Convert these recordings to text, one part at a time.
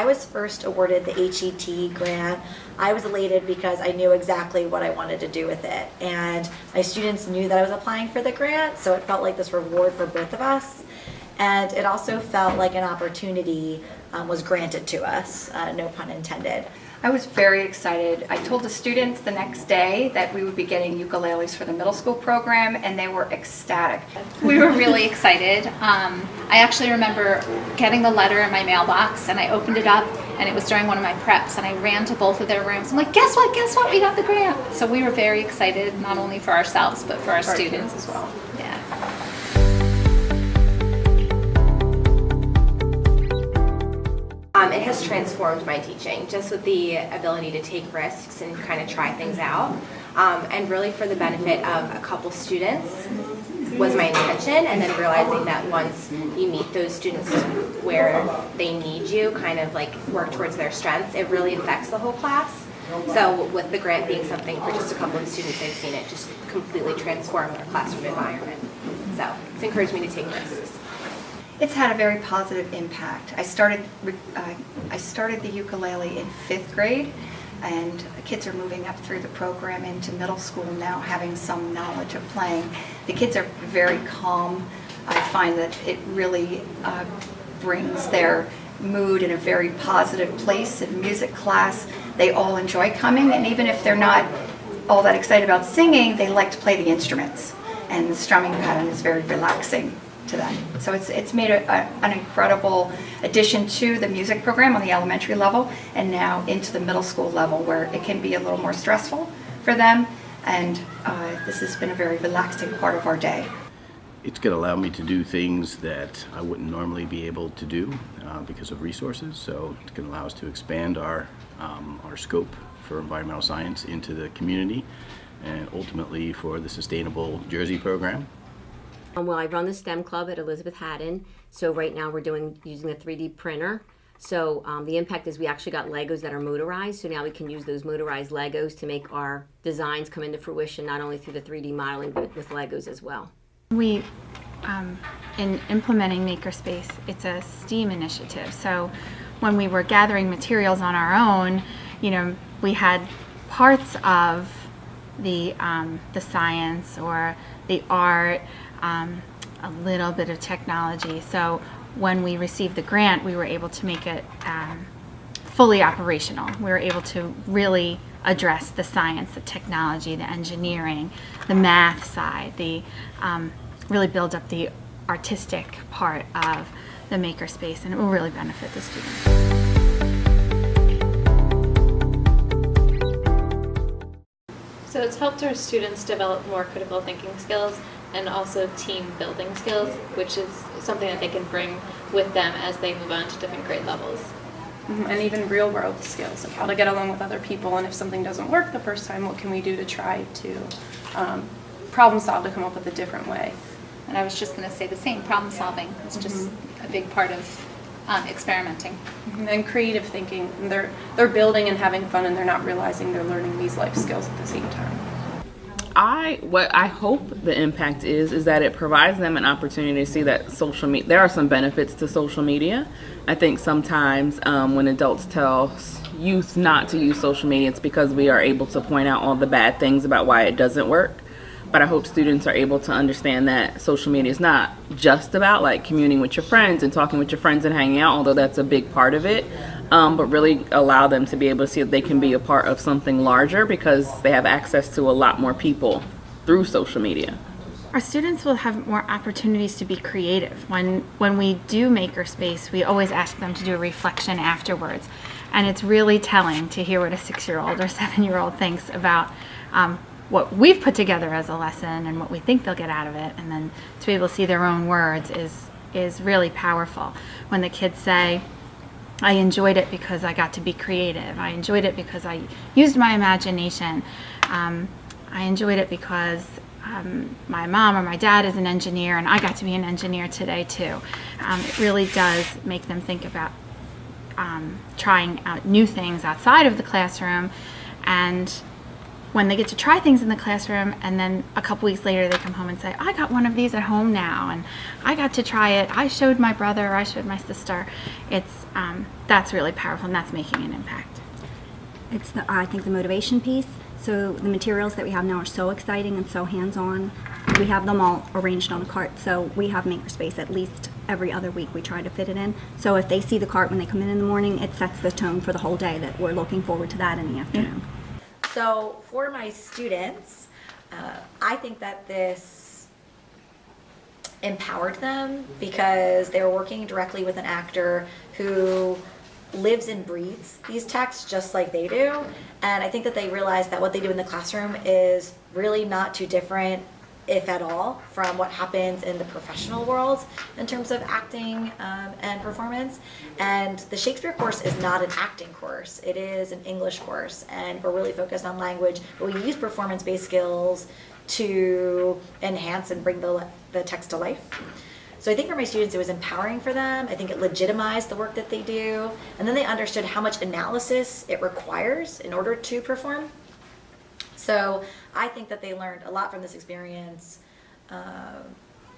I was first awarded the HET grant, I was elated because I knew exactly what I wanted to do with it. And my students knew that I was applying for the grant, so it felt like this reward for both of us. And it also felt like an opportunity was granted to us, no pun intended. I was very excited. I told the students the next day that we would be getting ukuleles for the middle school program, and they were ecstatic. We were really excited. I actually remember getting the letter in my mailbox, and I opened it up, and it was during one of my preps, and I ran to both of their rooms. I'm like, guess what, we got the grant. So we were very excited, not only for ourselves, but for our students as well. Yeah. It has transformed my teaching, just with the ability to take risks and kind of try things out. And really for the benefit of a couple students was my intention, and then realizing that once you meet those students where they need you, kind of like work towards their strengths, it really affects the whole class. So with the grant being something for just a couple of students, I've seen it just completely transform our classroom environment. So it's encouraged me to take risks. It's had a very positive impact. I started the ukulele in 5th grade, and the kids are moving up through the program into middle school now, having some knowledge of playing. The kids are very calm. I find that it really brings their mood in a very positive place. In music class, they all enjoy coming, and even if they're not all that excited about singing, they like to play the instruments, and the strumming pattern is very relaxing to them. So it's made an incredible addition to the music program on the elementary level, and now into the middle school level, where it can be a little more stressful for them, and this has been a very relaxing part of our day. It's going to allow me to do things that I wouldn't normally be able to do because of resources, so it's going to allow us to expand our scope for environmental science into the community, and ultimately for the Sustainable Jersey program. Well, I run the STEM club at Elizabeth Haddon, so right now we're using a 3D printer. So the impact is we actually got Legos that are motorized, so now we can use those motorized Legos to make our designs come into fruition, not only through the 3D modeling, but with Legos as well. We, in implementing Makerspace, it's a STEAM initiative, so when we were gathering materials on our own, we had parts of the science or the art, a little bit of technology. So when we received the grant, we were able to make it fully operational. We were able to really address the science, the technology, the engineering, the math side, the really build up the artistic part of the Makerspace, and it will really benefit the students. So it's helped our students develop more critical thinking skills and also team building skills, which is something that they can bring with them as they move on to different grade levels. And even real world skills, like how to get along with other people, and if something doesn't work the first time, what can we do to try to problem solve, to come up with a different way. And I was just going to say the same, problem solving. It's just a big part of experimenting. And creative thinking. And they're building and having fun, and they're not realizing they're learning these life skills at the same time. What I hope the impact is that it provides them an opportunity to see that social media, there are some benefits to social media. I think sometimes when adults tell youth not to use social media, it's because we are able to point out all the bad things about why it doesn't work. But I hope students are able to understand that social media is not just about like communing with your friends and talking with your friends and hanging out, although that's a big part of it, but really allow them to be able to see that they can be a part of something larger because they have access to a lot more people through social media. Our students will have more opportunities to be creative. When we do Makerspace, we always ask them to do a reflection afterwards. And it's really telling to hear what a 6-year-old or 7-year-old thinks about what we've put together as a lesson and what we think they'll get out of it, and then to be able to see their own words is really powerful. When the kids say, I enjoyed it because I got to be creative, I enjoyed it because I used my imagination, I enjoyed it because my mom or my dad is an engineer and I got to be an engineer today too. It really does make them think about trying out new things outside of the classroom, and when they get to try things in the classroom, and then a couple weeks later they come home and say, I got one of these at home now, and I got to try it. I showed my brother, I showed my sister. It's that's really powerful, and that's making an impact. It's I think the motivation piece. So the materials that we have now are so exciting and so hands-on. We have them all arranged on a cart, so we have makerspace at least every other week. We try to fit it in. So if they see the cart when they come in the morning, it sets the tone for the whole day that we're looking forward to that in the afternoon. So for my students, I think that this empowered them because they were working directly with an actor who lives and breathes these texts just like they do. And I think that they realized that what they do in the classroom is really not too different, if at all, from what happens in the professional world in terms of acting and performance. And the Shakespeare course is not an acting course. It is an English course, and we're really focused on language, but we use performance-based skills to enhance and bring the text to life. So I think for my students, it was empowering for them. I think it legitimized the work that they do. And then they understood how much analysis it requires in order to perform. So I think that they learned a lot from this experience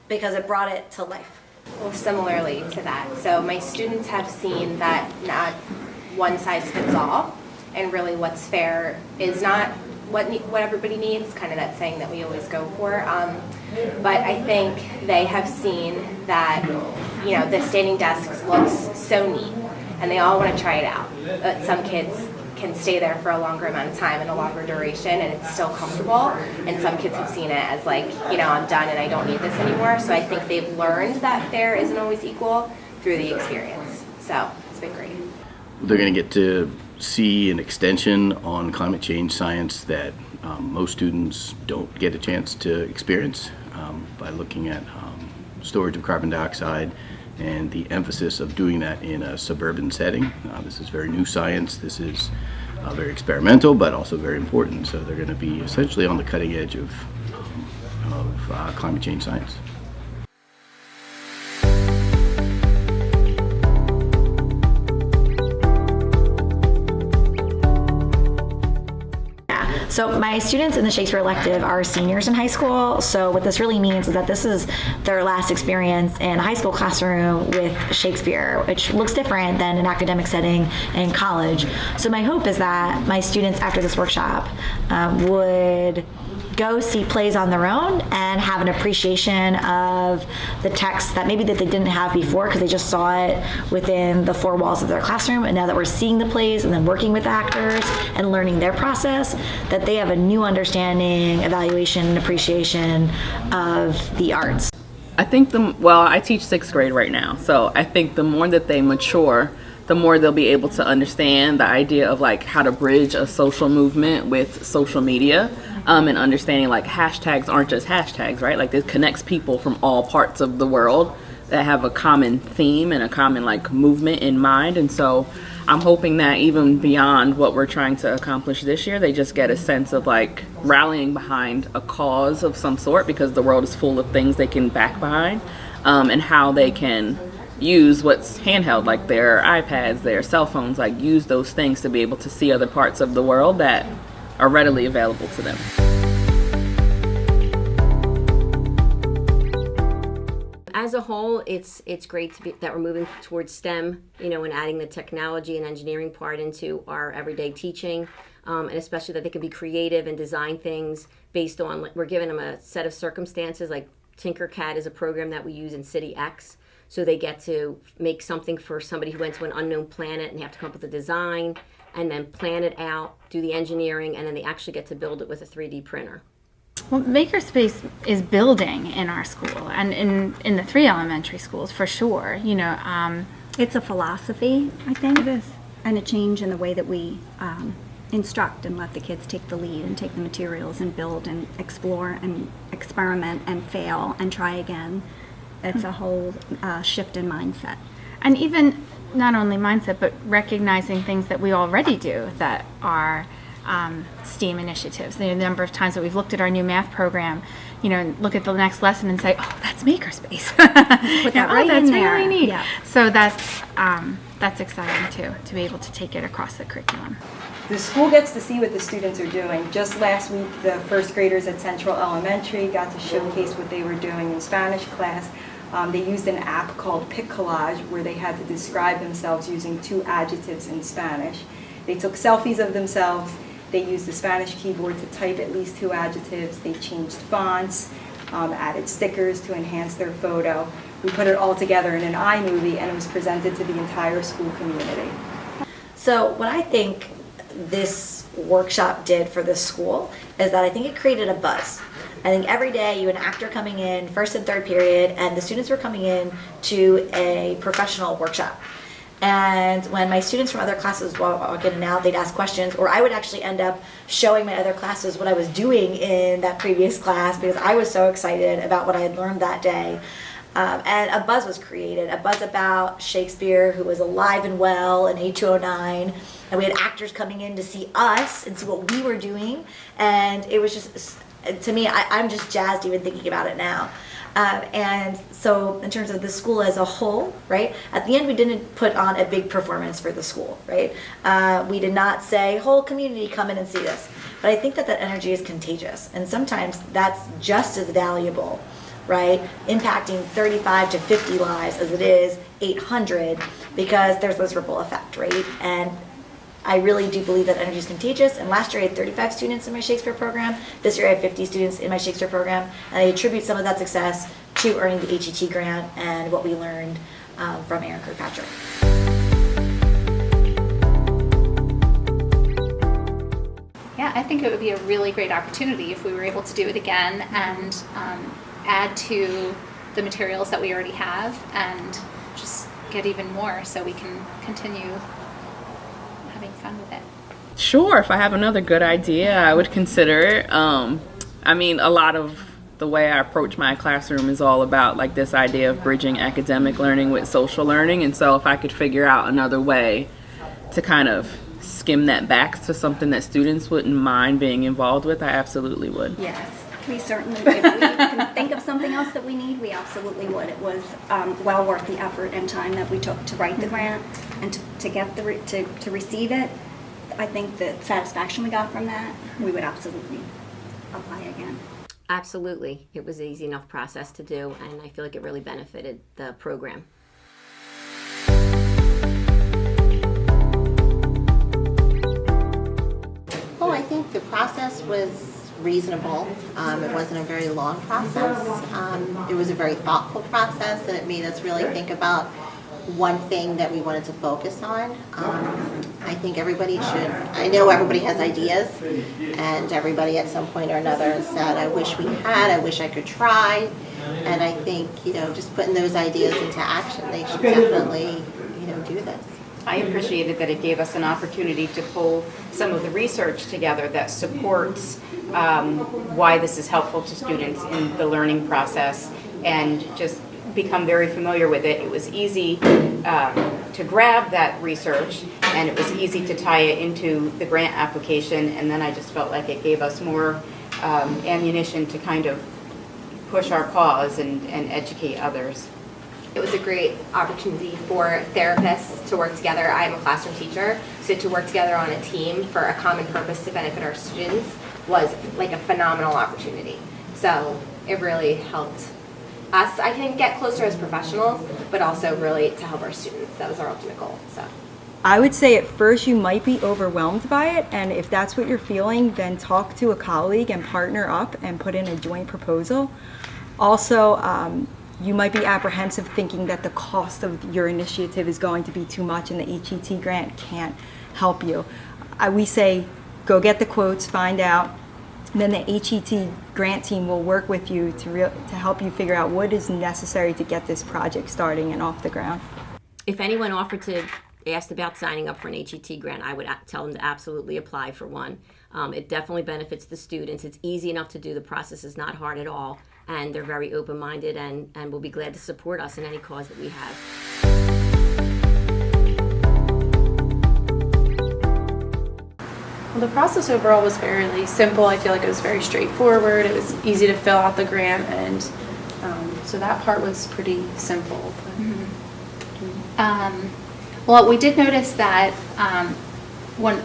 because it brought it to life. Well, similarly to that, so my students have seen that not one size fits all, and really what's fair is not what everybody needs, kind of that saying that we always go for. But I think they have seen that, the standing desks looks so neat, and they all want to try it out. But some kids can stay there for a longer amount of time and a longer duration, and it's still comfortable. And some kids have seen it as like, I'm done and I don't need this anymore. So I think they've learned that fair isn't always equal through the experience. So it's been great. They're going to get to see an extension on climate change science that most students don't get a chance to experience by looking at storage of carbon dioxide and the emphasis of doing that in a suburban setting. This is very new science. This is very experimental, but also very important. So they're going to be essentially on the cutting edge of climate change science. So my students in the Shakespeare elective are seniors in high school. So what this really means is that this is their last experience in a high school classroom with Shakespeare, which looks different than an academic setting in college. So my hope is that my students after this workshop would go see plays on their own and have an appreciation of the text that maybe that they didn't have before because they just saw it within the four walls of their classroom. And now that we're seeing the plays and then working with actors and learning their process, that they have a new understanding, evaluation, and appreciation of the arts. I think I teach 6th grade right now, so I think the more that they mature, the more they'll be able to understand the idea of like how to bridge a social movement with social media, and understanding like hashtags aren't just hashtags, right? Like it connects people from all parts of the world that have a common theme and a common like movement in mind. And so I'm hoping that even beyond what we're trying to accomplish this year, they just get a sense of like rallying behind a cause of some sort, because the world is full of things they can back behind, and how they can use what's handheld, like their iPads, their cell phones, like use those things to be able to see other parts of the world that are readily available to them. As a whole, it's great that we're moving towards STEM, and adding the technology and engineering part into our everyday teaching, and especially that they can be creative and design things based on, we're giving them a set of circumstances, like Tinkercad is a program that we use in City X. So they get to make something for somebody who went to an unknown planet and they have to come up with a design and then plan it out, do the engineering, and then they actually get to build it with a 3D printer. Well, Makerspace is building in our school and in the 3 elementary schools for sure. It's a philosophy, I think. It is. And a change in the way that we instruct and let the kids take the lead and take the materials and build and explore and experiment and fail and try again. It's a whole shift in mindset. And even not only mindset, but recognizing things that we already do that are STEAM initiatives. The number of times that we've looked at our new math program, look at the next lesson and say, "Oh, that's Makerspace." Put that right that's in there. really neat. Yeah. So that's exciting too, to be able to take it across the curriculum. the school gets to see what the students are doing. Just last week, the first graders at Central Elementary got to showcase what they were doing in Spanish class. They used an app called Pic Collage where they had to describe themselves using 2 adjectives in Spanish. They took selfies of themselves. They used the Spanish keyboard to type at least 2 adjectives. They changed fonts, added stickers to enhance their photo. We put it all together in an iMovie, and it was presented to the entire school community. So what I think this workshop did for the school is that I think it created a buzz. I think every day you had an actor coming in, first and third period, and the students were coming in to a professional workshop. And when my students from other classes walk in and out, they'd ask questions, or I would actually end up showing my other classes what I was doing in that previous class because I was so excited about what I had learned that day. And a buzz was created, a buzz about Shakespeare, who was alive and well in 8209. And we had actors coming in to see us and see what we were doing. And it was just, to me, I'm just jazzed even thinking about it now. And so in terms of the school as a whole, right, at the end we didn't put on a big performance for the school, right? We did not say, whole community come in and see this. But I think that that energy is contagious. And sometimes that's just as valuable, right, impacting 35 to 50 lives as it is 800, because there's this ripple effect, right? And I really do believe that energy is contagious. And last year I had 35 students in my Shakespeare program. This year I have 50 students in my Shakespeare program. And I attribute some of that success to earning the HET grant and what we learned from Aaron Kirkpatrick. Yeah, I think it would be a really great opportunity if we were able to do it again and add to the materials that we already have and just get even more so we can continue having fun with it. Sure, if I have another good idea, I would consider it. I mean, a lot of the way I approach my classroom is all about like this idea of bridging academic learning with social learning. And so if I could figure out another way to kind of skim that back to something that students wouldn't mind being involved with, I absolutely would. Yes, we certainly, if we can think of something else that we need, we absolutely would. It was well worth the effort and time that we took to write the grant and to get to receive it. I think the satisfaction we got from that, we would absolutely apply again. Absolutely. It was an easy enough process to do, and I feel like it really benefited the program. Well, I think the process was reasonable. It wasn't a very long process. It was a very thoughtful process, and it made us really think about one thing that we wanted to focus on. I think everybody should, I know everybody has ideas, and everybody at some point or another said, I wish we had, I wish I could try. And I think, just putting those ideas into action, they should definitely, do this. I appreciated that it gave us an opportunity to pull some of the research together that supports why this is helpful to students in the learning process, and just become very familiar with it. It was easy to grab that research, and it was easy to tie it into the grant application, and then I just felt like it gave us more ammunition to kind of push our cause and educate others. It was a great opportunity for therapists to work together. I'm a classroom teacher, so to work together on a team for a common purpose to benefit our students was like a phenomenal opportunity. So it really helped us, I think, get closer as professionals, but also really to help our students. That was our ultimate goal. So I would say at first you might be overwhelmed by it, and if that's what you're feeling, then talk to a colleague and partner up and put in a joint proposal. Also, you might be apprehensive thinking that the cost of your initiative is going to be too much and the HET grant can't help you. We say go get the quotes, find out, and then the HET grant team will work with you to help you figure out what is necessary to get this project starting and off the ground. If anyone offered to ask about signing up for an HET grant, I would tell them to absolutely apply for one. It definitely benefits the students. It's easy enough to do. The process is not hard at all, and they're very open-minded and will be glad to support us in any cause that we have. Well, the process overall was fairly simple. I feel like it was very straightforward. It was easy to fill out the grant, and so that part was pretty simple. Well, we did notice that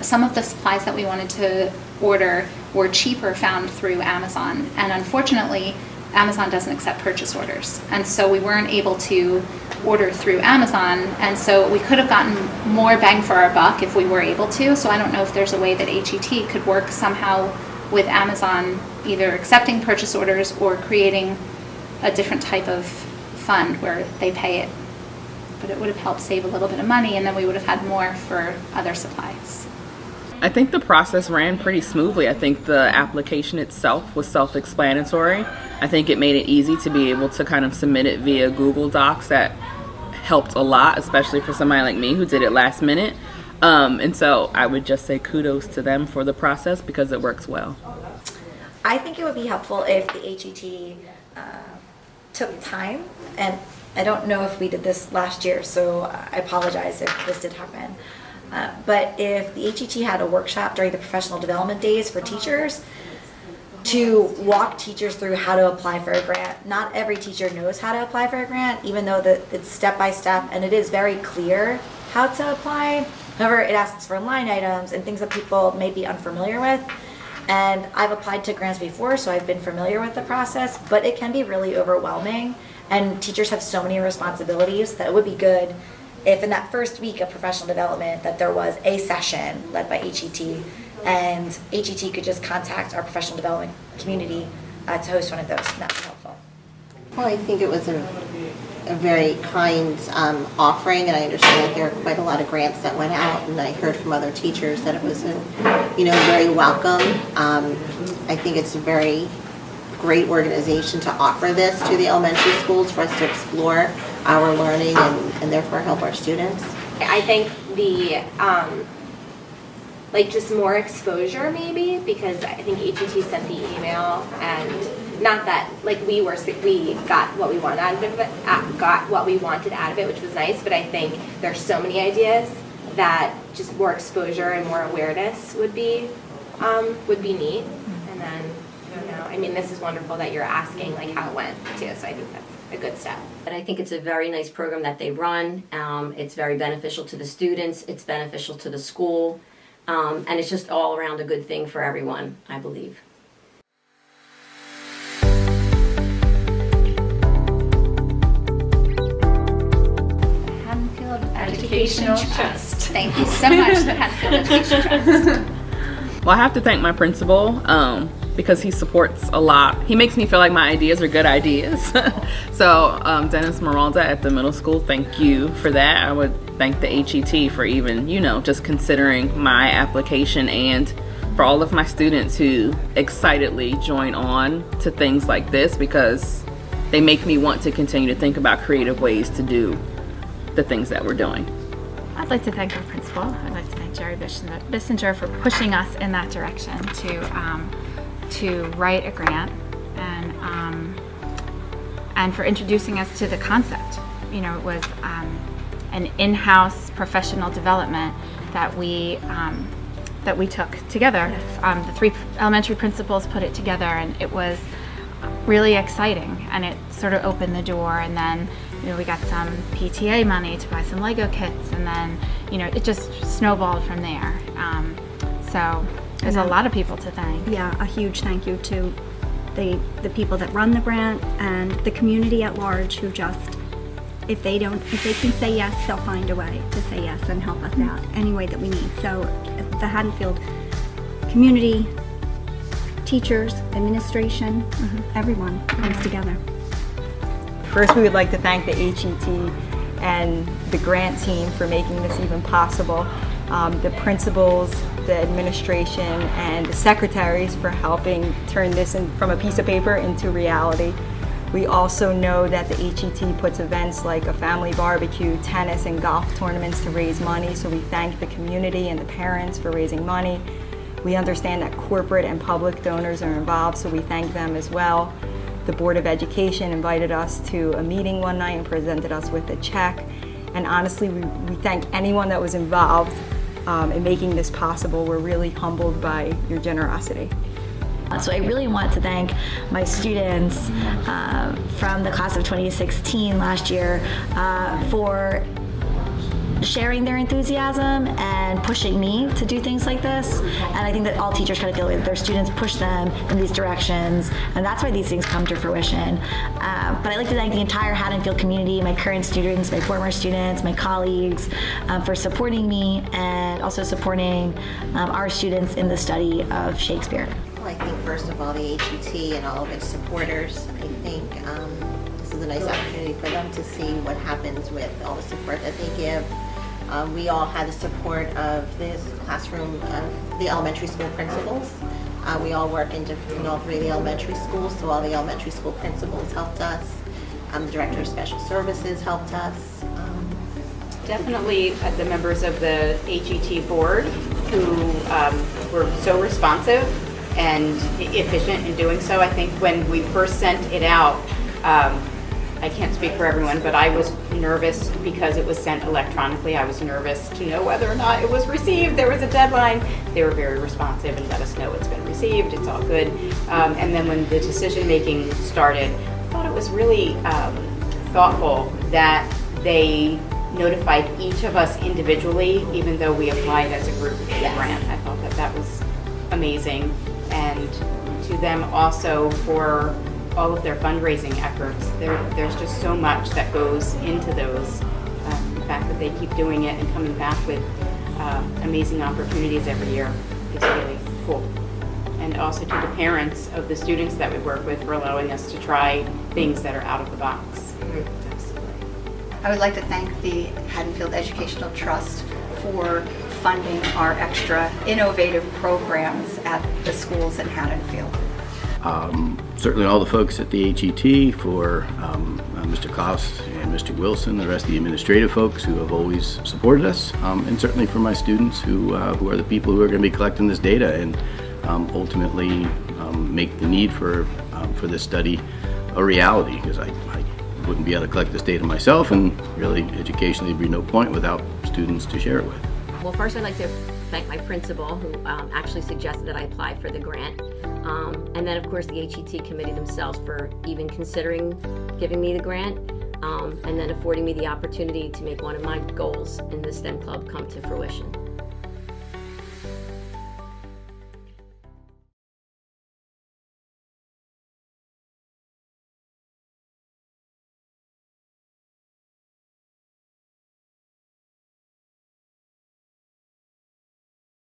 some of the supplies that we wanted to order were cheaper found through Amazon, and unfortunately Amazon doesn't accept purchase orders, and so we weren't able to order through Amazon, and so we could have gotten more bang for our buck if we were able to. So I don't know if there's a way that HET could work somehow with Amazon, either accepting purchase orders or creating a different type of fund where they pay it. But it would have helped save a little bit of money, and then we would have had more for other supplies. I think the process ran pretty smoothly. I think the application itself was self-explanatory. I think it made it easy to be able to kind of submit it via Google Docs. That helped a lot, especially for somebody like me who did it last minute. And so I would just say kudos to them for the process because it works well. I think it would be helpful if the HET took time, and I don't know if we did this last year, so I apologize if this did happen. But if the HET had a workshop during the professional development days for teachers to walk teachers through how to apply for a grant. Not every teacher knows how to apply for a grant, even though it's step by step and it is very clear how to apply. However, it asks for line items and things that people may be unfamiliar with. And I've applied to grants before, so I've been familiar with the process, but it can be really overwhelming. And teachers have so many responsibilities that it would be good if in that first week of professional development that there was a session led by HET, and HET could just contact our professional development community to host one of those, and that would be helpful. Well, I think it was a very kind offering, and I understand that there are quite a lot of grants that went out, and I heard from other teachers that it was very welcome. I think it's a very great organization to offer this to the elementary schools for us to explore our learning and therefore help our students. I think the just more exposure maybe, because I think HET sent the email, and not that we got what we wanted out of it, which was nice, but I think there's so many ideas that just more exposure and more awareness would be neat. And then this is wonderful that you're asking how it went too, so I think that's a good step. But I think it's a very nice program that they run. It's very beneficial to the students, it's beneficial to the school, and it's just all around a good thing for everyone, I believe. Haddonfield Educational Trust. Thank you so much, the Haddonfield Education Trust. Well, I have to thank my principal because he supports a lot. He makes me feel like my ideas are good ideas. So Dennis Miralda at the middle school, thank you for that. I would thank the HET for even, just considering my application, and for all of my students who excitedly join on to things like this, because they make me want to continue to think about creative ways to do the things that we're doing. I'd like to thank our principal. I'd like to thank Jerry Bissinger for pushing us in that direction to write a grant, and for introducing us to the concept. It was an in-house professional development that we took together. Yes. The 3 elementary principals put it together, and it was really exciting, and it sort of opened the door. And then we got some PTA money to buy some Lego kits, and then it just snowballed from there. So there's a lot of people to thank. Yeah, a huge thank you to the people that run the grant and the community at large, who just, if they can say yes, they'll find a way to say yes and help us out any way that we need. So the Haddonfield community, teachers, administration, everyone comes together. First, we would like to thank the HET and the grant team for making this even possible. The principals, the administration, and the secretaries for helping turn this from a piece of paper into reality. We also know that the HET puts events like a family barbecue, tennis, and golf tournaments to raise money, so we thank the community and the parents for raising money. We understand that corporate and public donors are involved, so we thank them as well. The Board of Education invited us to a meeting one night and presented us with a check. And honestly, we thank anyone that was involved in making this possible. We're really humbled by your generosity. So I really want to thank my students from the class of 2016 last year for sharing their enthusiasm and pushing me to do things like this. And I think that all teachers kind of feel that their students push them in these directions, and that's why these things come to fruition. But I'd like to thank the entire Haddonfield community, my current students, my former students, my colleagues, for supporting me and also supporting our students in the study of Shakespeare. Well, I think first of all, the HET and all of its supporters, I think this is a nice opportunity for them to see what happens with all the support that they give. We all had the support of this classroom, the elementary school principals. We all work in all three of the elementary schools, so all the elementary school principals helped us. The director of special services helped us. Definitely the members of the HET board who were so responsive and efficient in doing so. I think when we first sent it out, I can't speak for everyone, but I was nervous because it was sent electronically. I was nervous to know whether or not it was received. There was a deadline. They were very responsive and let us know it's been received, it's all good. And then when the decision making started, I thought it was really thoughtful that they notified each of us individually, even though we applied as a group for the grant. I thought that that was amazing. And to them also for all of their fundraising efforts. There's just so much that goes into those. The fact that they keep doing it and coming back with amazing opportunities every year is really cool. And also to the parents of the students that we work with for allowing us to try things that are out of the box. I would like to thank the Haddonfield Educational Trust for funding our extra innovative programs at the schools in Haddonfield. Certainly all the folks at the HET, for Mr. Klaus and Mr. Wilson, the rest of the administrative folks who have always supported us, and certainly for my students who are the people who are going to be collecting this data and ultimately make the need for this study a reality, because I wouldn't be able to collect this data myself, and really educationally there'd be no point without students to share it with. Well, first I'd like to thank my principal who actually suggested that I apply for the grant. And then of course the HET committee themselves for even considering giving me the grant, and then affording me the opportunity to make one of my goals in the STEM club come to fruition.